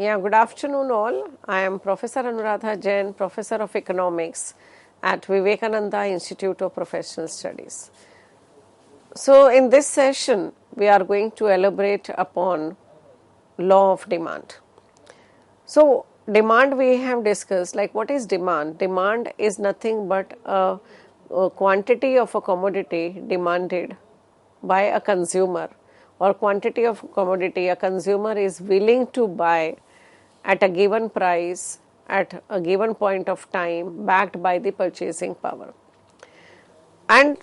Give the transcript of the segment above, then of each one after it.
Yeah, good afternoon all. I am Professor Anuradha Jain, Professor of Economics at Vivekananda Institute of Professional Studies. So, in this session, we are going to elaborate upon law of demand. So, demand we have discussed, like what is demand? Demand is nothing but a quantity of a commodity demanded by a consumer, or quantity of commodity a consumer is willing to buy at a given price at a given point of time, backed by the purchasing power. And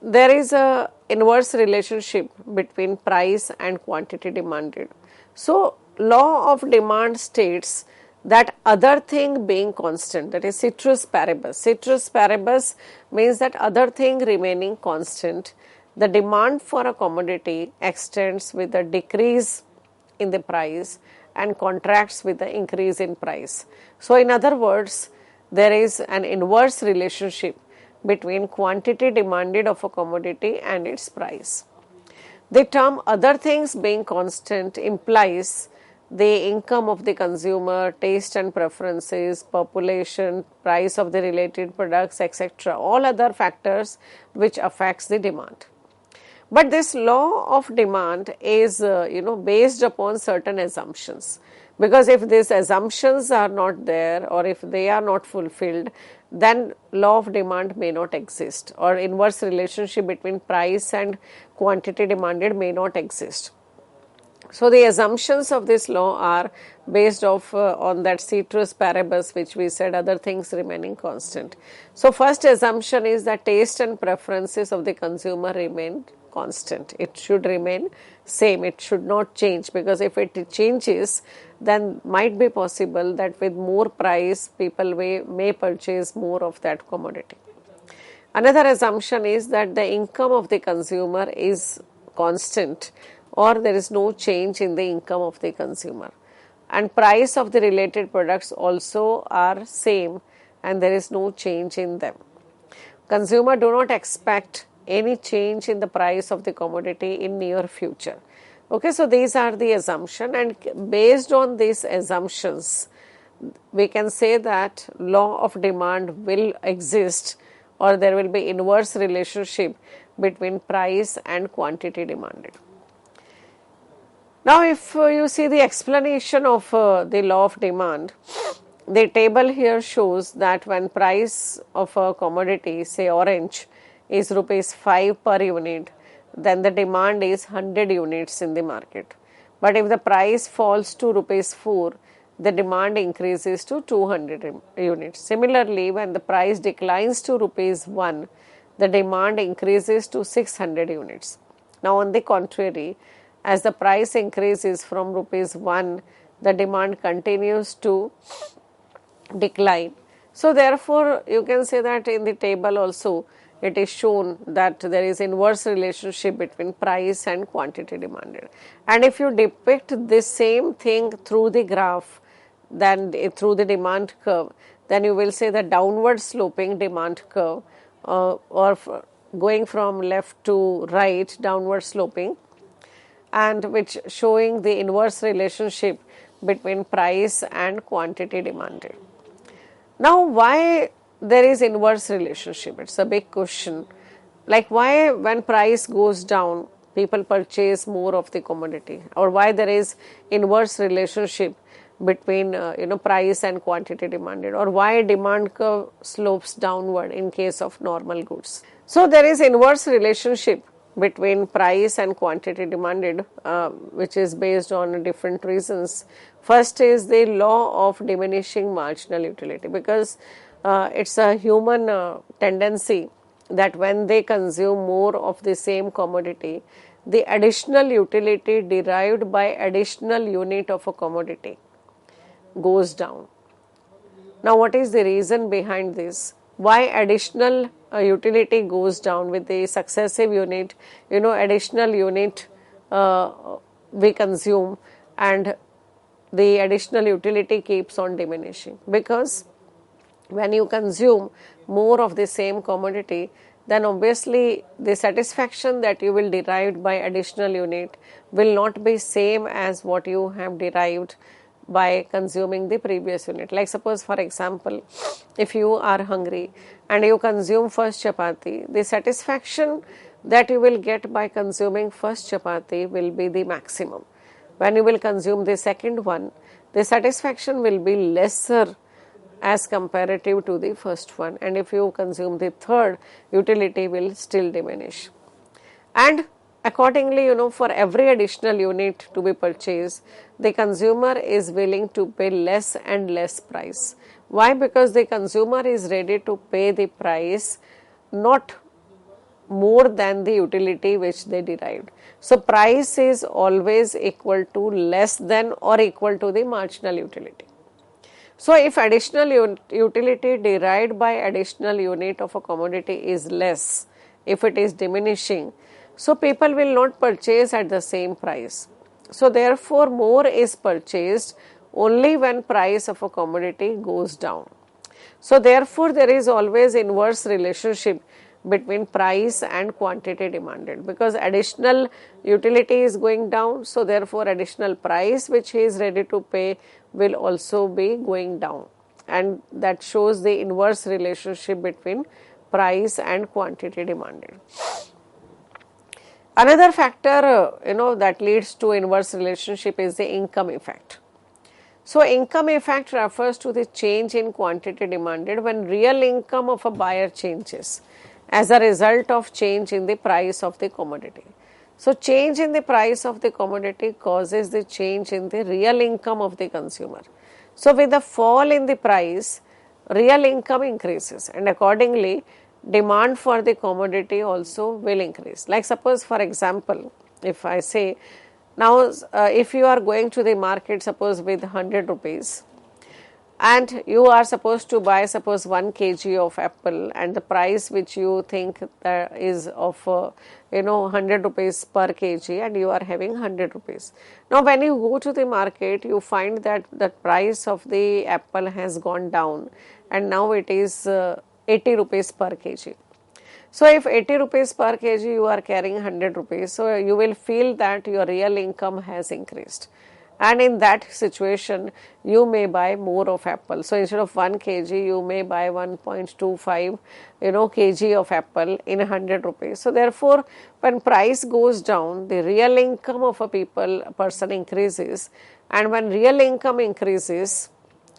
there is a inverse relationship between price and quantity demanded. So law of demand states that other thing being constant, that is ceteris paribus. Ceteris paribus means that other thing remaining constant, the demand for a commodity extends with a decrease in the price and contracts with the increase in price. So in other words, there is an inverse relationship between quantity demanded of a commodity and its price. The term other things being constant implies the income of the consumer, taste and preferences, population, price of the related products, etc. All other factors which affects the demand. But this law of demand is based upon certain assumptions, because if these assumptions are not there or if they are not fulfilled, then law of demand may not exist, or inverse relationship between price and quantity demanded may not exist. So the assumptions of this law are based on that ceteris paribus, which we said, other things remaining constant. So first assumption is that taste and preferences of the consumer remain constant. It should remain same. It should not change, because if it changes, then might be possible that with more price, people may purchase more of that commodity. Another assumption is that the income of the consumer is constant, or there is no change in the income of the consumer, and price of the related products also are same and there is no change in them. Consumer do not expect any change in the price of the commodity in near future. Okay, so these are the assumption, and based on these assumptions, we can say that law of demand will exist, or there will be inverse relationship between price and quantity demanded. Now, if you see the explanation of the law of demand, the table here shows that when price of a commodity, say orange, is rupees 5 per unit, then the demand is 100 units in the market. But if the price falls to rupees 4, the demand increases to 200 units. Similarly, when the price declines to rupees 1, the demand increases to 600 units. Now, on the contrary, as the price increases from rupees 1, the demand continues to decline. So therefore, you can say that in the table also it is shown that there is inverse relationship between price and quantity demanded. And if you depict this same thing through the graph, then through the demand curve, then you will say the downward sloping demand curve, going from left to right, downward sloping, and which showing the inverse relationship between price and quantity demanded. Now, why there is inverse relationship? It's a big question. Like, why when price goes down, people purchase more of the commodity, or why there is inverse relationship between price and quantity demanded, or why demand curve slopes downward in case of normal goods. So there is inverse relationship between price and quantity demanded, which is based on different reasons. First is the law of diminishing marginal utility, because it's a human tendency that when they consume more of the same commodity, the additional utility derived by additional unit of a commodity goes down. Now, what is the reason behind this? Why additional utility goes down with the successive unit, additional unit we consume, and the additional utility keeps on diminishing? Because when you consume more of the same commodity, then obviously the satisfaction that you will derive by additional unit will not be same as what you have derived by consuming the previous unit. Like suppose for example, if you are hungry and you consume first chapati, the satisfaction that you will get by consuming first chapati will be the maximum. When you will consume the second one, the satisfaction will be lesser as comparative to the first one, and if you consume the third, utility will still diminish. And accordingly, for every additional unit to be purchased, the consumer is willing to pay less and less price. Why? Because the consumer is ready to pay the price not more than the utility which they derived. So price is always equal to less than or equal to the marginal utility. So if additional utility derived by additional unit of a commodity is less, if it is diminishing, so people will not purchase at the same price. So therefore more is purchased only when price of a commodity goes down. So therefore there is always inverse relationship between price and quantity demanded, because additional utility is going down, so therefore additional price which he is ready to pay will also be going down, and that shows the inverse relationship between price and quantity demanded. Another factor that leads to inverse relationship is the income effect. So income effect refers to the change in quantity demanded when real income of a buyer changes as a result of change in the price of the commodity. So change in the price of the commodity causes the change in the real income of the consumer. So with the fall in the price, real income increases, and accordingly demand for the commodity also will increase. Like suppose for example, if I say now if you are going to the market suppose with 100 rupees, and you are supposed to buy suppose 1 kg of apple, and the price which you think that is of 100 rupees per kg, and you are having 100 rupees. Now when you go to the market, you find that the price of the apple has gone down, and now it is 80 rupees per kg. So if 80 rupees per kg you are carrying 100 rupees, so you will feel that your real income has increased. And in that situation, you may buy more of apple. So instead of 1 kg, you may buy 1.25 kg of apple in 100 rupees. So therefore, when price goes down, the real income of a person increases, and when real income increases,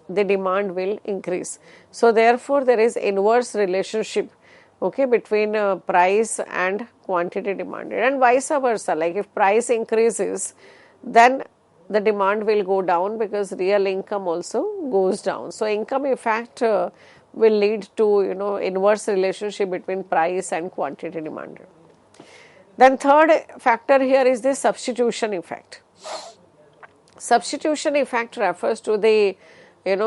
the demand will increase. So therefore, there is inverse relationship between price and quantity demanded, and vice versa. Like if price increases, then the demand will go down because real income also goes down. So income effect will lead to inverse relationship between price and quantity demanded. Then third factor here is the substitution effect. Substitution effect refers to the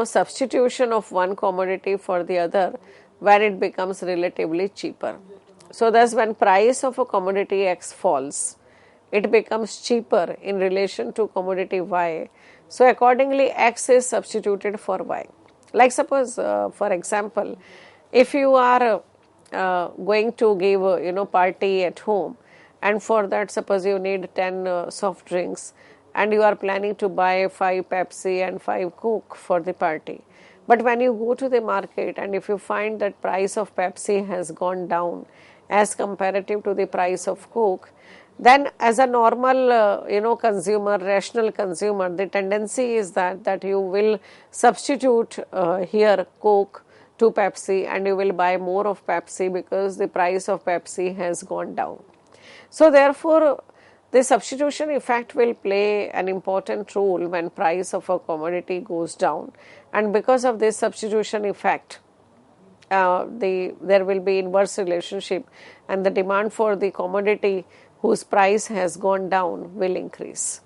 substitution of one commodity for the other when it becomes relatively cheaper. So thus when price of a commodity X falls, it becomes cheaper in relation to commodity Y. So accordingly X is substituted for Y. Like suppose for example, if you are going to give party at home, and for that suppose you need 10 soft drinks, and you are planning to buy 5 Pepsi and 5 Coke for the party. But when you go to the market, and if you find that price of Pepsi has gone down as comparative to the price of Coke, then as a normal consumer, rational consumer, the tendency is that you will substitute here Coke to Pepsi, and you will buy more of Pepsi because the price of Pepsi has gone down. So therefore the substitution effect will play an important role when price of a commodity goes down, and because of this substitution effect there will be inverse relationship, and the demand for the commodity whose price has gone down will increase.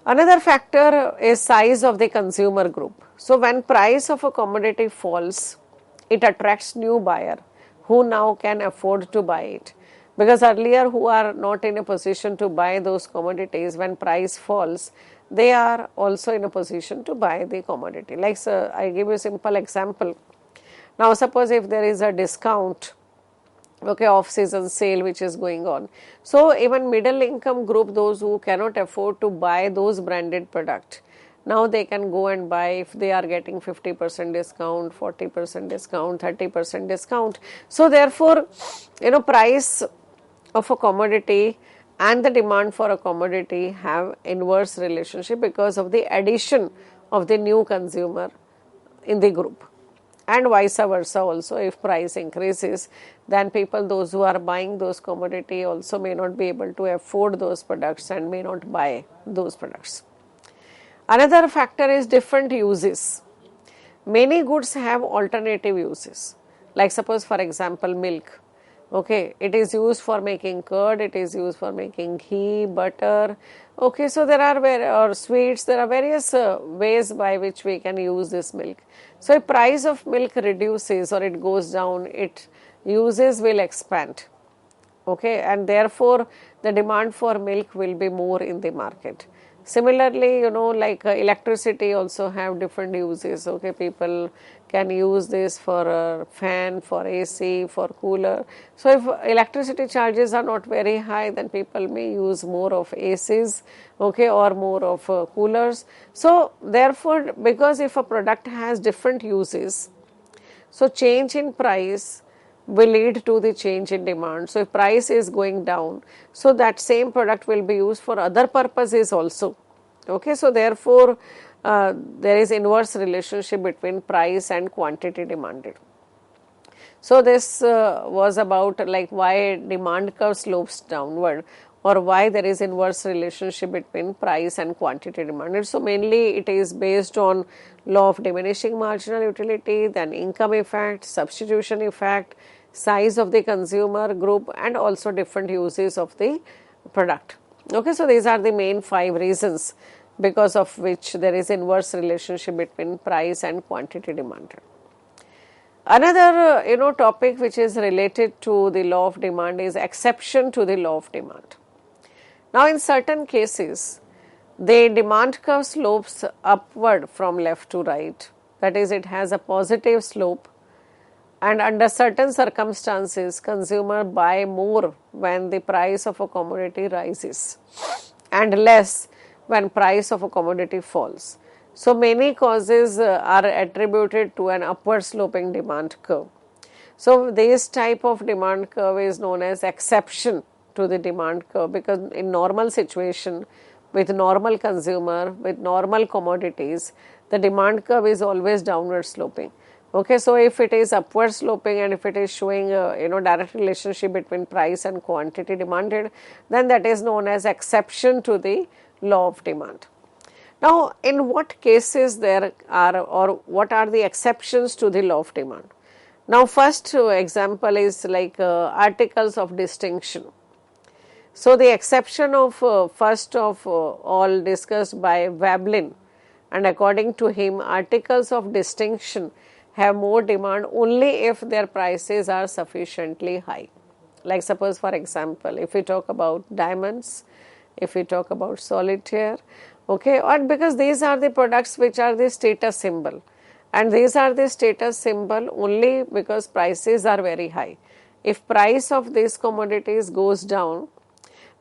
Another factor is size of the consumer group. So when price of a commodity falls, it attracts new buyer who now can afford to buy it. Because earlier who are not in a position to buy those commodities, when price falls, they are also in a position to buy the commodity. Like I give you a simple example. Now suppose if there is a discount, off season sale which is going on. So even middle income group, those who cannot afford to buy those branded product, Now they can go and buy if they are getting 50% discount, 40% discount, 30% discount. So therefore, price of a commodity and the demand for a commodity have inverse relationship because of the addition of the new consumer in the group. And vice versa also, if price increases, then people, those who are buying those commodity, also may not be able to afford those products and may not buy those products. Another factor is different uses. Many goods have alternative uses. Like suppose for example milk. Okay, it is used for making curd, it is used for making ghee, butter. Okay, so there are or sweets, there are various ways by which we can use this milk. So if price of milk reduces or it goes down, its uses will expand. Okay, and therefore the demand for milk will be more in the market. Similarly, like electricity also have different uses. Okay, people can use this for fan, for AC, for cooler. So if electricity charges are not very high, then people may use more of ACs, okay, or more of coolers. So therefore, because if a product has different uses, so change in price will lead to the change in demand. So if price is going down, so that same product will be used for other purposes also. Okay, so therefore there is inverse relationship between price and quantity demanded. So this was about like why demand curve slopes downward, or why there is inverse relationship between price and quantity demanded. So mainly it is based on law of diminishing marginal utility, then income effect, substitution effect, size of the consumer group, and also different uses of the product. Okay, so these are the main 5 reasons because of which there is inverse relationship between price and quantity demanded. Another topic which is related to the law of demand is exception to the law of demand. Now in certain cases, the demand curve slopes upward from left to right. That is, it has a positive slope, and under certain circumstances, consumer buy more when the price of a commodity rises and less when price of a commodity falls. So many causes are attributed to an upward sloping demand curve. So this type of demand curve is known as exception to the demand curve, because in normal situation with normal consumer, with normal commodities, the demand curve is always downward sloping. Okay, so if it is upward sloping and if it is showing a direct relationship between price and quantity demanded, then that is known as exception to the law of demand. Now, in what cases there are, or what are the exceptions to the law of demand? Now, first example is like articles of distinction. So the exception of first of all discussed by Veblen, and according to him, articles of distinction have more demand only if their prices are sufficiently high. Like suppose for example, if we talk about diamonds, if we talk about solitaire, okay, or because these are the products which are the status symbol, and these are the status symbol only because prices are very high. If price of these commodities goes down,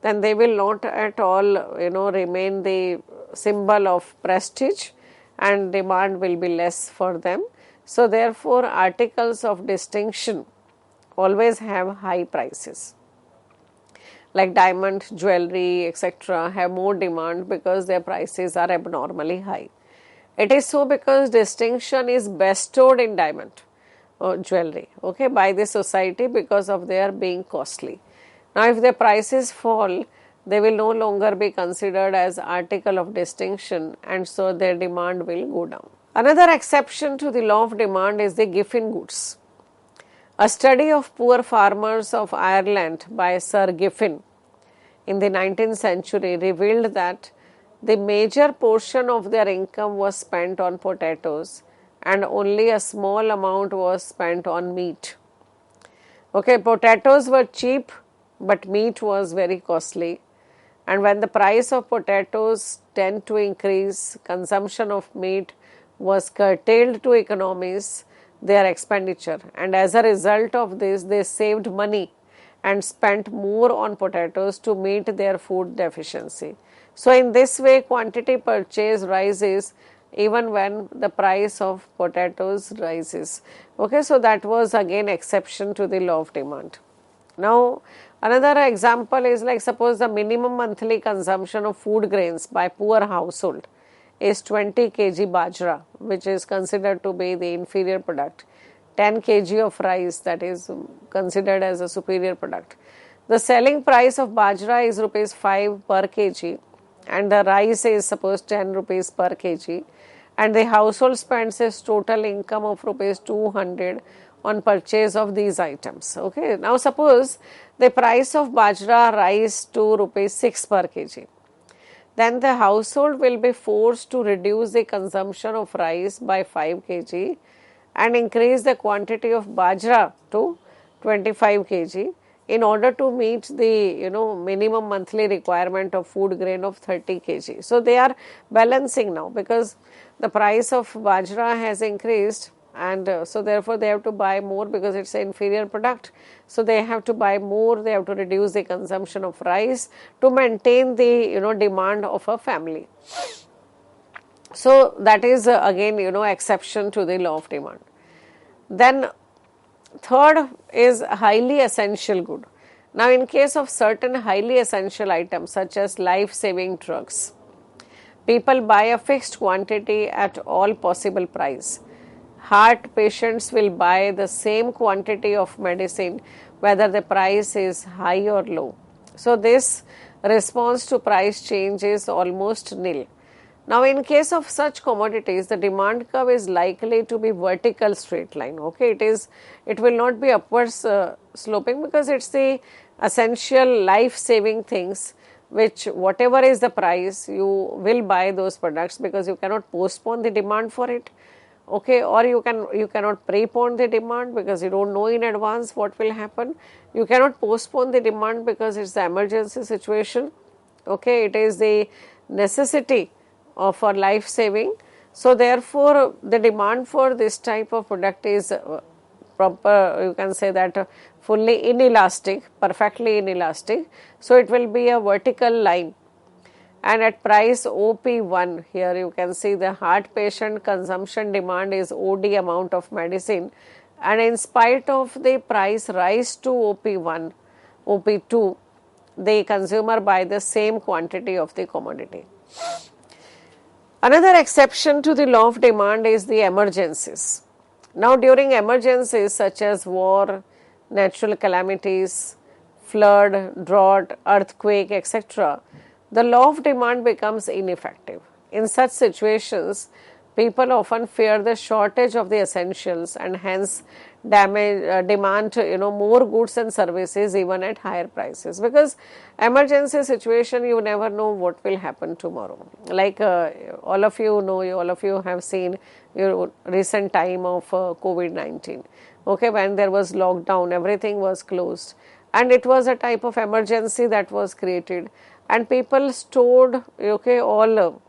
then they will not at all remain the symbol of prestige, and demand will be less for them. So therefore articles of distinction always have high prices. Like diamond, jewelry, etc. have more demand because their prices are abnormally high. It is so because distinction is bestowed in diamond or jewelry, okay, by the society because of their being costly. Now if their prices fall, they will no longer be considered as article of distinction, and so their demand will go down. Another exception to the law of demand is the Giffen goods. A study of poor farmers of Ireland by Sir Giffen in the 19th century revealed that the major portion of their income was spent on potatoes and only a small amount was spent on meat. Okay, potatoes were cheap, but meat was very costly. And when the price of potatoes tend to increase, consumption of meat was curtailed to economies their expenditure, and as a result of this they saved money and spent more on potatoes to meet their food deficiency. So in this way, quantity purchase rises even when the price of potatoes rises. Okay, so that was again exception to the law of demand. Now, another example is like suppose the minimum monthly consumption of food grains by poor household is 20 kg bajra, which is considered to be the inferior product, 10 kg of rice that is considered as a superior product. The selling price of bajra is rupees 5 per kg and the rice is suppose 10 rupees per kg, and the household spends its total income of rupees 200 on purchase of these items. Okay. Now suppose the price of bajra rise to rupees 6 per kg. Then the household will be forced to reduce the consumption of rice by 5 kg and increase the quantity of bajra to 25 kg in order to meet the minimum monthly requirement of food grain of 30 kg. So they are balancing now because the price of bajra has increased, and so therefore they have to buy more because it's an inferior product. So they have to buy more, they have to reduce the consumption of rice to maintain the demand of a family. So that is again exception to the law of demand. Then third is highly essential good. Now in case of certain highly essential items such as life-saving drugs, people buy a fixed quantity at all possible price. Heart patients will buy the same quantity of medicine whether the price is high or low. So this response to price change is almost nil. Now in case of such commodities, the demand curve is likely to be vertical straight line. Okay, it will not be upwards sloping because it's the essential life saving things which whatever is the price you will buy those products because you cannot postpone the demand for it. Okay, or you cannot prepone the demand because you don't know in advance what will happen. You cannot postpone the demand because it's the emergency situation. Okay, it is the necessity for life saving. So therefore the demand for this type of product is proper, you can say that fully inelastic, perfectly inelastic. So it will be a vertical line, and at price OP1, here you can see the heart patient consumption demand is OD amount of medicine, and in spite of the price rise to OP1, OP2, the consumer buy the same quantity of the commodity. Another exception to the law of demand is the emergencies. Now during emergencies such as war, natural calamities, flood, drought, earthquake, etc., the law of demand becomes ineffective. In such situations, people often fear the shortage of the essentials and hence demand more goods and services even at higher prices, because emergency situation you never know what will happen tomorrow. Like all of you know, all of you have seen your recent time of COVID-19. Okay, when there was lockdown, everything was closed and it was a type of emergency that was created, and people stored all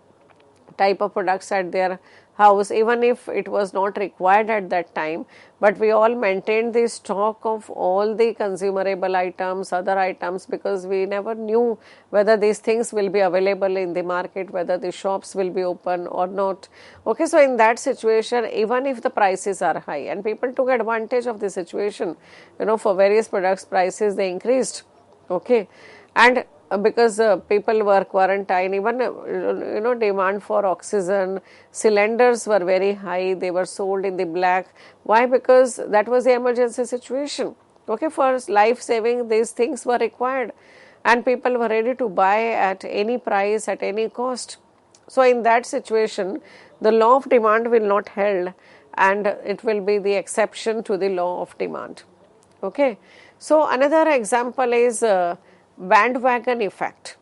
type of products at their house even if it was not required at that time, but we all maintained the stock of all the consumable items, other items, because we never knew whether these things will be available in the market, whether the shops will be open or not. Okay, so in that situation, even if the prices are high, and people took advantage of the situation, for various products prices they increased. Okay, and because people were quarantined, even demand for oxygen cylinders were very high, they were sold in the black. Why? Because that was the emergency situation. Okay, for life saving these things were required and people were ready to buy at any price, at any cost. So in that situation the law of demand will not held and it will be the exception to the law of demand. Okay, so another example is bandwagon effect.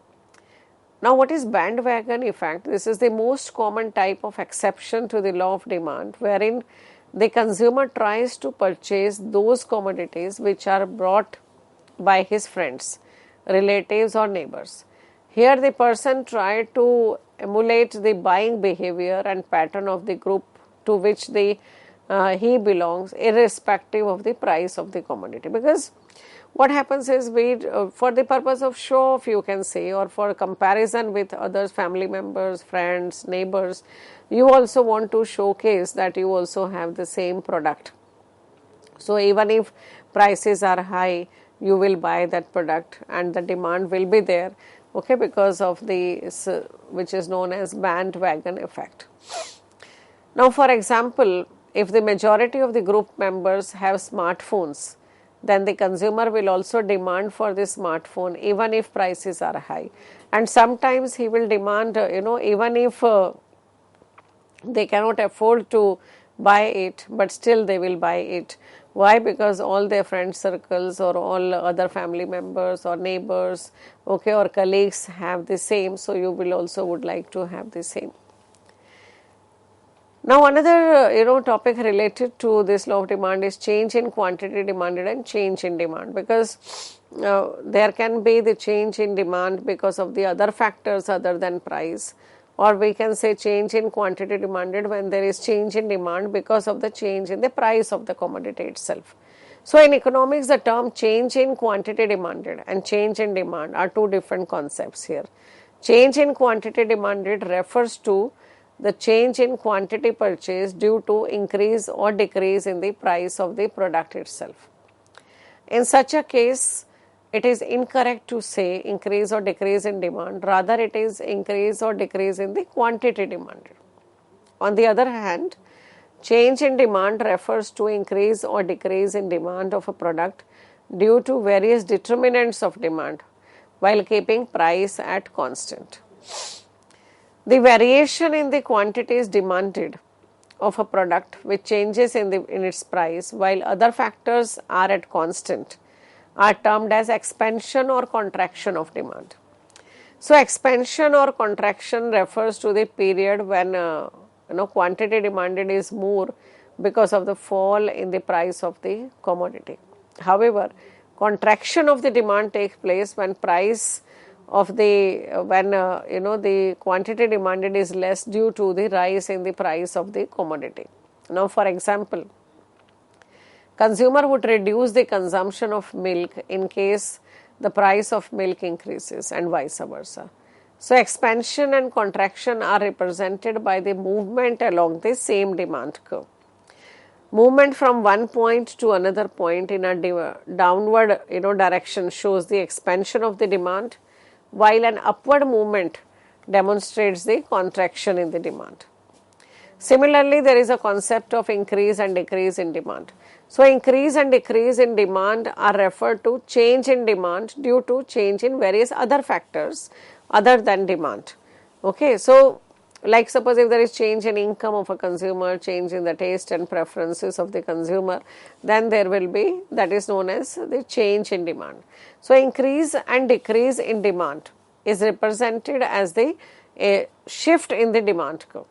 Now what is bandwagon effect? This is the most common type of exception to the law of demand, wherein the consumer tries to purchase those commodities which are brought by his friends, relatives or neighbors. Here the person tried to emulate the buying behavior and pattern of the group to which he belongs, irrespective of the price of the commodity, because what happens is for the purpose of show off, you can say, or for comparison with others, family members, friends, neighbors, you also want to showcase that you also have the same product. So even if prices are high, you will buy that product and the demand will be there, okay, because of the which is known as bandwagon effect. Now, for example, if the majority of the group members have smartphones, then the consumer will also demand for the smartphone even if prices are high. And sometimes he will demand, even if they cannot afford to buy it, but still they will buy it. Why? Because all their friend circles or all other family members or neighbors, okay, or colleagues have the same, so you will also would like to have the same. Now, another topic related to this law of demand is change in quantity demanded and change in demand, because there can be the change in demand because of the other factors other than price, or we can say change in quantity demanded when there is change in demand because of the change in the price of the commodity itself. So, in economics, the term change in quantity demanded and change in demand are two different concepts here. Change in quantity demanded refers to the change in quantity purchased due to increase or decrease in the price of the product itself. In such a case, it is incorrect to say increase or decrease in demand, rather it is increase or decrease in the quantity demanded. On the other hand, change in demand refers to increase or decrease in demand of a product due to various determinants of demand while keeping price at constant. The variation in the quantities demanded of a product which changes in its price while other factors are at constant are termed as expansion or contraction of demand. So, expansion or contraction refers to the period when quantity demanded is more because of the fall in the price of the commodity. However, contraction of the demand takes place when price of the the quantity demanded is less due to the rise in the price of the commodity. Now, for example, consumer would reduce the consumption of milk in case the price of milk increases and vice versa. So, expansion and contraction are represented by the movement along the same demand curve. Movement from one point to another point in a downward direction shows the expansion of the demand, while an upward movement demonstrates the contraction in the demand. Similarly, there is a concept of increase and decrease in demand. So, increase and decrease in demand are referred to change in demand due to change in various other factors other than demand. Okay, so like suppose if there is change in income of a consumer, change in the taste and preferences of the consumer, then there will be, that is known as the change in demand. So, increase and decrease in demand is represented as the shift in the demand curve.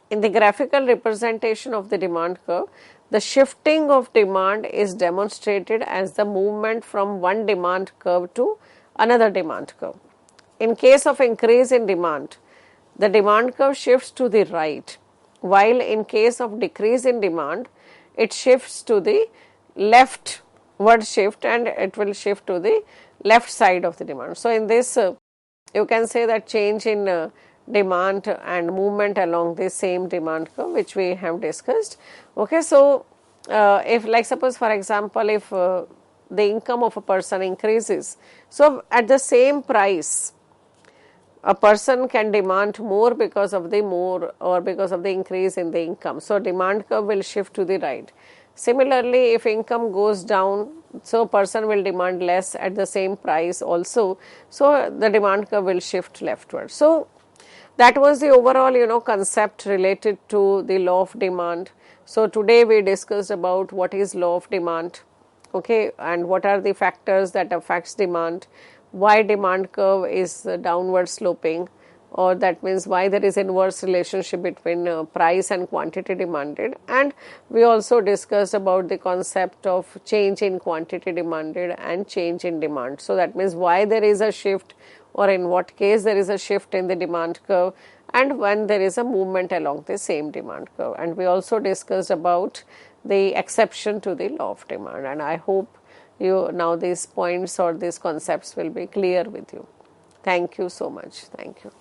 In the graphical representation of the demand curve, the shifting of demand is demonstrated as the movement from one demand curve to another demand curve. In case of increase in demand, the demand curve shifts to the right, while in case of decrease in demand, it shifts to the leftward shift and it will shift to the left side of the demand. So, in this you can say that change in demand and movement along the same demand curve which we have discussed. Okay, so if like suppose for example if the income of a person increases, so at the same price a person can demand more because of the increase in the income. So, demand curve will shift to the right. Similarly, if income goes down, so person will demand less at the same price also. So, the demand curve will shift leftward. So, that was the overall concept related to the law of demand. So, today we discussed about what is law of demand, okay, and what are the factors that affects demand, why demand curve is downward sloping, or that means why there is inverse relationship between price and quantity demanded, and we also discussed about the concept of change in quantity demanded and change in demand. So, that means why there is a shift or in what case there is a shift in the demand curve and when there is a movement along the same demand curve, and we also discussed about the exception to the law of demand, and I hope now these points or these concepts will be clear with you. Thank you so much. Thank you.